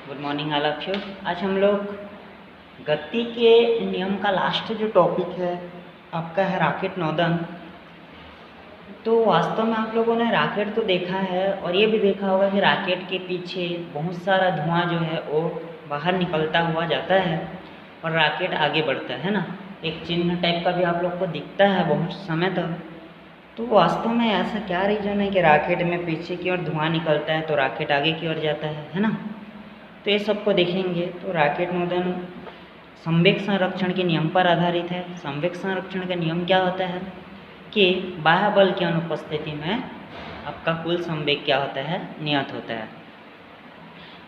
Good morning all of you. आज हम लोग गति के नियम का लास्ट जो टॉपिक है आपका है रॉकेट नौदन। तो वास्तव में आप लोगों ने रॉकेट तो देखा है और ये भी देखा होगा कि रॉकेट के पीछे बहुत सारा धुआं जो है वो बाहर निकलता हुआ जाता है और रॉकेट आगे बढ़ता है ना। एक चिन्ह टाइप का भी आप लोग को दिखता है बहुत समय तक। तो वास्तव में ऐसा क्या रीज़न है कि रॉकेट में पीछे की ओर धुआं निकलता है तो रॉकेट आगे की ओर जाता है ना। तो ये सबको देखेंगे। तो रॉकेट नौदन संवेग संरक्षण के नियम पर आधारित है। संवेग संरक्षण का नियम क्या होता है कि बाह्य बल की अनुपस्थिति में आपका कुल संवेग क्या होता है, नियत होता है।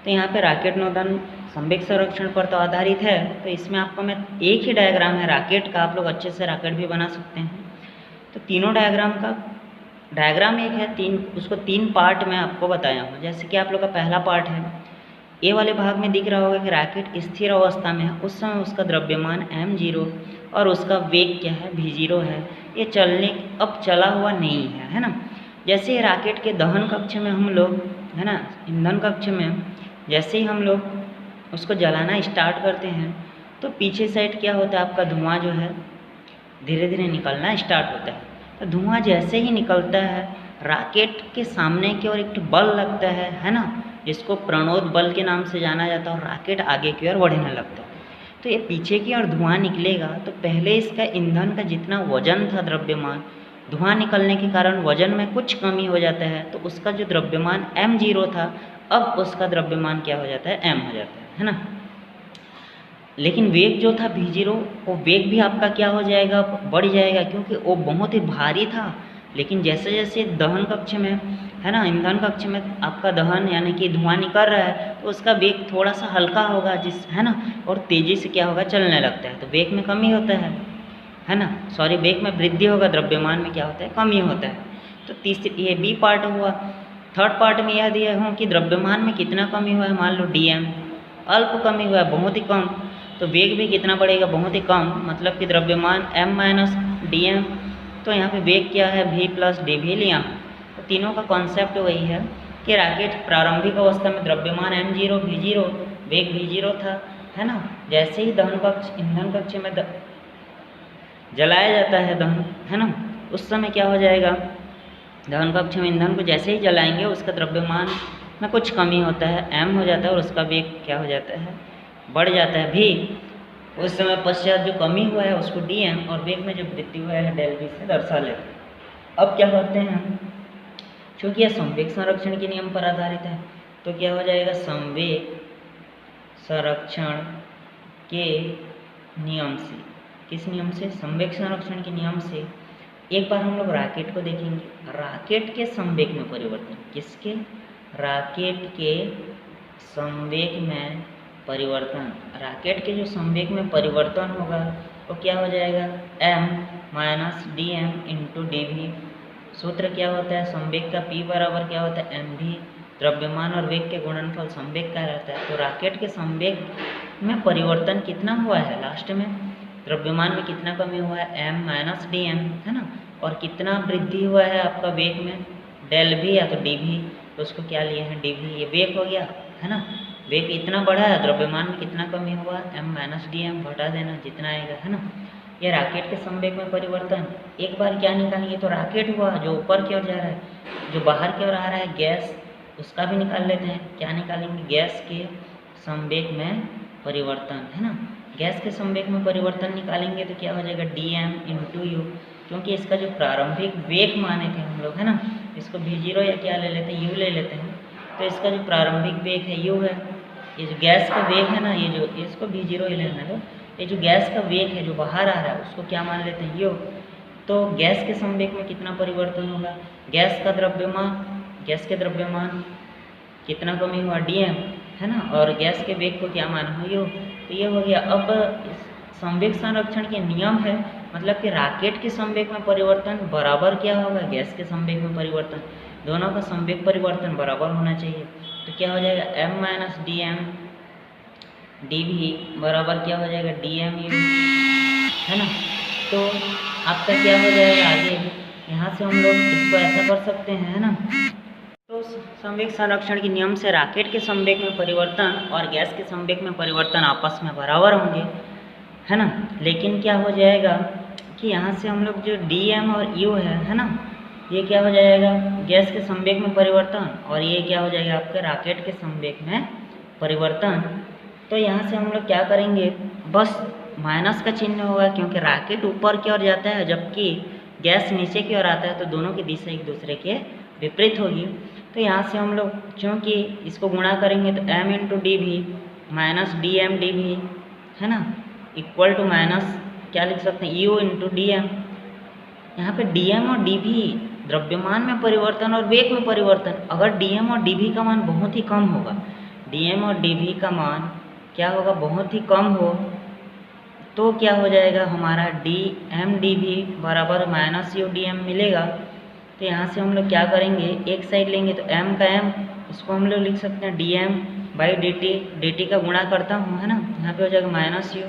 तो यहाँ पे रॉकेट नौदन संवेग संरक्षण पर तो आधारित है। तो इसमें आपको मैं एक ही डायग्राम है रॉकेट का, आप लोग अच्छे से रॉकेट भी बना सकते हैं। तो तीनों डायग्राम का डायग्राम एक है, उसको तीन पार्ट में आपको बताया हूँ। जैसे कि आप लोग का पहला पार्ट है, ए वाले भाग में दिख रहा होगा कि रॉकेट स्थिर अवस्था में है, उस समय उसका द्रव्यमान m0 और उसका वेग क्या है v0 है। ये अब चला हुआ नहीं है ना। जैसे रॉकेट के दहन कक्ष में हम लोग है ना, ईंधन कक्ष में जैसे ही हम लोग उसको जलाना स्टार्ट करते हैं तो पीछे साइड क्या होता है, आपका धुआं जो है धीरे धीरे निकलना स्टार्ट होता है। तो धुआं जैसे ही निकलता है रॉकेट के सामने की ओर एक बल लगता है ना, जिसको प्रणोद बल के नाम से जाना जाता है और रॉकेट आगे की ओर बढ़ने लगता है। तो ये पीछे की ओर धुआं निकलेगा तो पहले इसका ईंधन का जितना वजन था द्रव्यमान, धुआं निकलने के कारण वजन में कुछ कमी हो जाता है तो उसका जो द्रव्यमान m0 था अब उसका द्रव्यमान क्या हो जाता है, m हो जाता है ना। लेकिन वेग जो था v0 वो वेग भी आपका क्या हो जाएगा, बढ़ जाएगा, क्योंकि वो बहुत ही भारी था। लेकिन जैसे जैसे दहन कक्ष में है ना, ईंधन कक्ष में आपका दहन यानी कि धुआं निकल रहा है तो उसका वेग थोड़ा सा हल्का होगा जिस है ना, और तेज़ी से क्या होगा, चलने लगता है। तो वेग में कमी होता है ना, सॉरी वेग में वृद्धि होगा, द्रव्यमान में क्या होता है, कमी होता है। तो तीसरी ये बी पार्ट हुआ। थर्ड पार्ट में यह दिया हूँ कि द्रव्यमान में कितना कमी हुआ है, मान लो dm अल्प कमी हुआ है, बहुत ही कम। तो वेग भी कितना बढ़ेगा, बहुत ही कम, मतलब कि द्रव्यमान m माइनस dm। तो यहाँ पे वेग क्या है, v प्लस dv लिया। तो तीनों का कॉन्सेप्ट वही है कि रॉकेट प्रारंभिक अवस्था में द्रव्यमान m0 v0 वेग v0 था है ना। जैसे ही दहन कक्ष ईंधन कक्ष में जलाया जाता है दहन है ना, उस समय क्या हो जाएगा, दहन कक्ष में ईंधन को जैसे ही जलाएंगे उसका द्रव्यमान में कुछ कमी होता है, m हो जाता है, और उसका वेग क्या हो जाता है, बढ़ जाता है v। उस समय पश्चात जो कमी हुआ है उसको dm और वेग में जो वृद्धि हुआ है डेल v से दर्शा लेते हैं। अब क्या करते हैं, क्योंकि यह संवेग संरक्षण के नियम पर आधारित है तो क्या हो जाएगा, संवेग संरक्षण के नियम से, किस नियम से, संवेग संरक्षण के नियम से। एक बार हम लोग रॉकेट को देखेंगे। रॉकेट के संवेग में परिवर्तन, किसके, रॉकेट के संवेग में परिवर्तन। रॉकेट के जो संवेग में परिवर्तन होगा वो क्या हो जाएगा, m minus dm into dv। सूत्र क्या होता है, संवेग का p बराबर क्या होता है, mv। द्रव्यमान और वेग के गुणनफल संवेग का रहता है। तो रॉकेट के संवेग में परिवर्तन कितना हुआ है, लास्ट में द्रव्यमान में कितना कमी हुआ है, m माइनस dm है ना, और कितना वृद्धि हुआ है आपका वेग में, डेल v या तो dv। तो उसको क्या लिए हैं, dv। ये वेग हो गया है ना, वेग इतना बढ़ा है, द्रव्यमान में कितना कमी हुआ, m माइनस dm, घटा देना जितना आएगा है ना। ये रॉकेट के संवेग में परिवर्तन। एक बार क्या निकालेंगे, तो रॉकेट हुआ जो ऊपर की ओर जा रहा है, जो बाहर की ओर आ रहा है गैस, उसका भी निकाल लेते हैं। क्या निकालेंगे, गैस के संवेग में परिवर्तन है ना। गैस के संवेग में परिवर्तन निकालेंगे तो क्या हो जाएगा, dm इंटू यू, क्योंकि इसका जो प्रारंभिक वेग माने थे हम लोग है ना, इसको v0 या क्या ले लेते हैं, u ले लेते हैं। तो इसका जो प्रारंभिक वेग है u है, ये जो गैस का वेग है ना, ये जो इसको v0 ही लेना है। ये जो गैस का वेग है जो बाहर आ रहा है उसको क्या मान लेते हैं, u। तो गैस के संवेग में कितना परिवर्तन होगा, गैस के द्रव्यमान कितना कमी हुआ, dm है ना, और गैस के वेग को क्या माना हो, u। तो ये हो गया। अब संवेग संरक्षण के नियम है, मतलब कि रॉकेट के संवेग में परिवर्तन बराबर क्या होगा, गैस के संवेग में परिवर्तन, दोनों का संवेग परिवर्तन बराबर होना चाहिए। तो क्या हो जाएगा, m माइनस dm dv बराबर क्या हो जाएगा, dm u है ना। तो आपका क्या हो जाएगा आगे, यहाँ से हम लोग इसको ऐसा कर सकते हैं है ना। तो संवेग संरक्षण के नियम से रॉकेट के संवेग में परिवर्तन और गैस के संवेग में परिवर्तन आपस में बराबर होंगे, है ना। लेकिन क्या हो जाएगा कि यहाँ से हम लोग जो dm और u है ना, ये क्या हो जाएगा गैस के संवेग में परिवर्तन, और ये क्या हो जाएगा आपके रॉकेट के संवेग में परिवर्तन। तो यहाँ से हम लोग क्या करेंगे, बस माइनस का चिन्ह होगा क्योंकि रॉकेट ऊपर की ओर जाता है जबकि गैस नीचे की ओर आता है, तो दोनों की दिशा एक दूसरे के विपरीत होगी। तो यहाँ से हम लोग क्योंकि इसको गुणा करेंगे तो m इंटू डी भी माइनस डी एम डी भी, है ना, इक्वल टू माइनस क्या लिख सकते हैं u इंटू डी एम। यहाँ पे dm और dv द्रव्यमान में परिवर्तन और वेग में परिवर्तन, अगर dm और dv का मान बहुत ही कम होगा, dm और dv का मान क्या होगा बहुत ही कम हो, तो क्या हो जाएगा हमारा dm dv बराबर माइनस u dm मिलेगा। तो यहाँ से हम लोग क्या करेंगे, एक साइड लेंगे तो m का m, इसको हम लोग लिख सकते हैं dm बाई dt का गुणा करता हूँ, है ना, यहाँ पे हो जाएगा माइनस u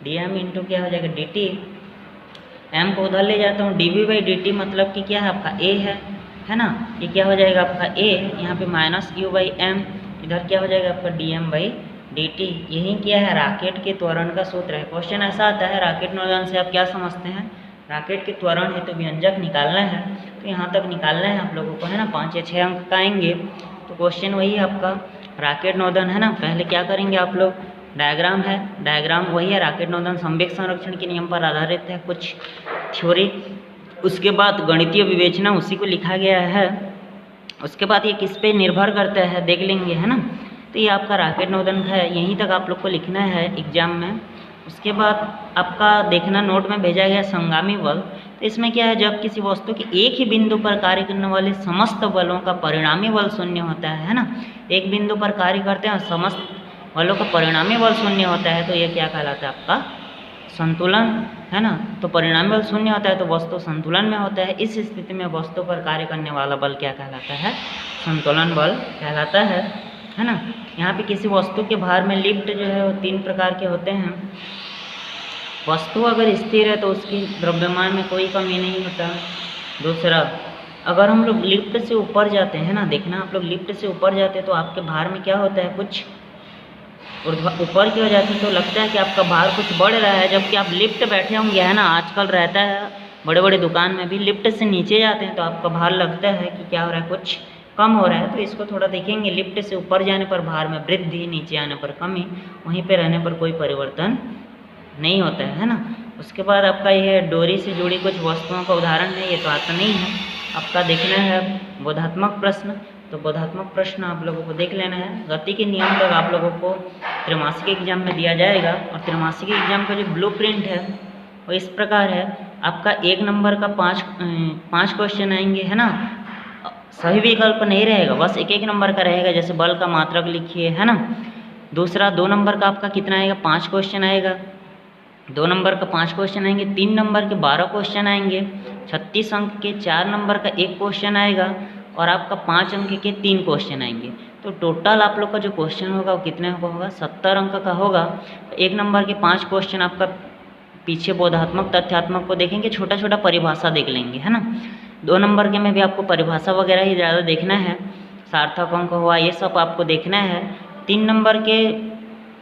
dm इंटू क्या हो जाएगा dt, m को उधर ले जाता हूँ dv बाई dt मतलब कि क्या है आपका a है ना, ये क्या हो जाएगा आपका a, यहाँ पे माइनस u बाई m, इधर क्या हो जाएगा आपका dm बाई dt। यही क्या है रॉकेट के त्वरण का सूत्र है। क्वेश्चन ऐसा आता है रॉकेट नोजन से आप क्या समझते हैं, रॉकेट के त्वरण है तो व्यंजक निकालना है, तो यहाँ तक निकालना है आप लोगों को, है ना, 5 या 6 अंक का आएंगे। तो क्वेश्चन वही है आपका रॉकेट नोदन, है ना। पहले क्या करेंगे आप लोग, डायग्राम है, डायग्राम वही है रॉकेट नोदन संवेग संरक्षण के नियम पर आधारित है, कुछ थ्योरी, उसके बाद गणितीय विवेचना उसी को लिखा गया है, उसके बाद ये किस पे निर्भर करता है देख लेंगे, है ना। तो ये आपका रॉकेट नोदन है, यहीं तक आप लोग को लिखना है एग्जाम में। उसके बाद आपका देखना नोट में भेजा गया संगामी बल, तो इसमें क्या है, जब किसी वस्तु के एक ही बिंदु पर कार्य करने वाले समस्त बलों का परिणामी बल शून्य होता है ना, एक बिंदु पर कार्य करते हैं और समस्त बलों का परिणामी बल शून्य होता है, तो ये क्या कहलाता है आपका संतुलन, है ना। तो परिणामी बल शून्य होता है तो वस्तु संतुलन में होता है, इस स्थिति में वस्तु पर कार्य करने वाला बल क्या कहलाता है, संतुलन बल कहलाता है ना। यहाँ पे किसी वस्तु के भार में लिफ्ट जो है वो 3 प्रकार के होते हैं। वस्तु अगर स्थिर है तो उसकी द्रव्यमान में कोई कमी नहीं होता। दूसरा, अगर हम लोग लिफ्ट से ऊपर जाते हैं ना, देखना आप लोग लिफ्ट से ऊपर जाते हैं तो आपके भार में क्या होता है, कुछ ऊपर की हो जाती है तो लगता है कि आपका भार कुछ बढ़ रहा है, जबकि आप लिफ्ट बैठे होंगे, है ना, आजकल रहता है बड़े बड़े दुकान में भी, लिफ्ट से नीचे जाते हैं तो आपका भार लगता है कि क्या हो रहा है, कुछ कम हो रहा है। तो इसको थोड़ा देखेंगे, लिफ्ट से ऊपर जाने पर भार में वृद्धि, नीचे आने पर कमी, वहीं पे रहने पर कोई परिवर्तन नहीं होता है ना। उसके बाद आपका ये डोरी से जुड़ी कुछ वस्तुओं का उदाहरण है, ये तो आता नहीं है, आपका देखना है बोधात्मक प्रश्न। तो बोधात्मक प्रश्न आप लोगों को देख लेना है। गति के नियम तक आप लोगों को त्रैमासिक एग्जाम में दिया जाएगा, और त्रैमासिक एग्जाम का जो ब्लूप्रिंट है वो इस प्रकार है, आपका 1 नंबर का 5 क्वेश्चन आएंगे, है ना, सही विकल्प नहीं रहेगा, बस 1 नंबर का रहेगा, जैसे बल का मात्रक लिखिए, है ना। दूसरा 2 नंबर का आपका कितना आएगा, 5 क्वेश्चन आएगा, 2 नंबर का 5 क्वेश्चन आएंगे, 3 नंबर के 12 क्वेश्चन आएंगे, 36 अंक के 4 नंबर का 1 क्वेश्चन आएगा, और आपका 5 अंक के 3 क्वेश्चन आएंगे। तो टोटल आप लोग का जो क्वेश्चन होगा वो कितने का होगा, 70 अंक का होगा। 1 नंबर के 5 क्वेश्चन आपका पीछे बोधात्मक तथ्यात्मक को देखेंगे, छोटा छोटा परिभाषा देख लेंगे, है ना। 2 नंबर के में भी आपको परिभाषा वगैरह ही ज़्यादा देखना है, सार्थक अंक हुआ ये सब आपको देखना है। 3 नंबर के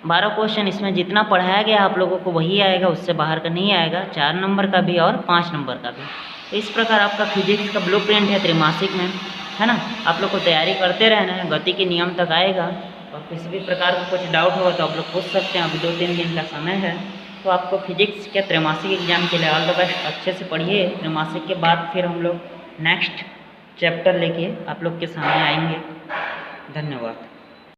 12 क्वेश्चन, इसमें जितना पढ़ाया गया आप लोगों को वही आएगा, उससे बाहर का नहीं आएगा, 4 नंबर का भी और 5 नंबर का भी। तो इस प्रकार आपका फिजिक्स का ब्लूप्रिंट है त्रैमासिक में, है ना। आप लोग को तैयारी करते रहना है, गति के नियम तक आएगा, और किसी भी प्रकार का कुछ डाउट होगा तो आप लोग पूछ सकते हैं, अभी 2-3 दिन का समय है। तो आपको फिजिक्स के त्रैमासिक एग्जाम के लिए ऑल द बेस्ट, अच्छे से पढ़िए। त्रैमासिक के बाद फिर हम लोग नेक्स्ट चैप्टर लेके आप लोग के सामने आएंगे। धन्यवाद।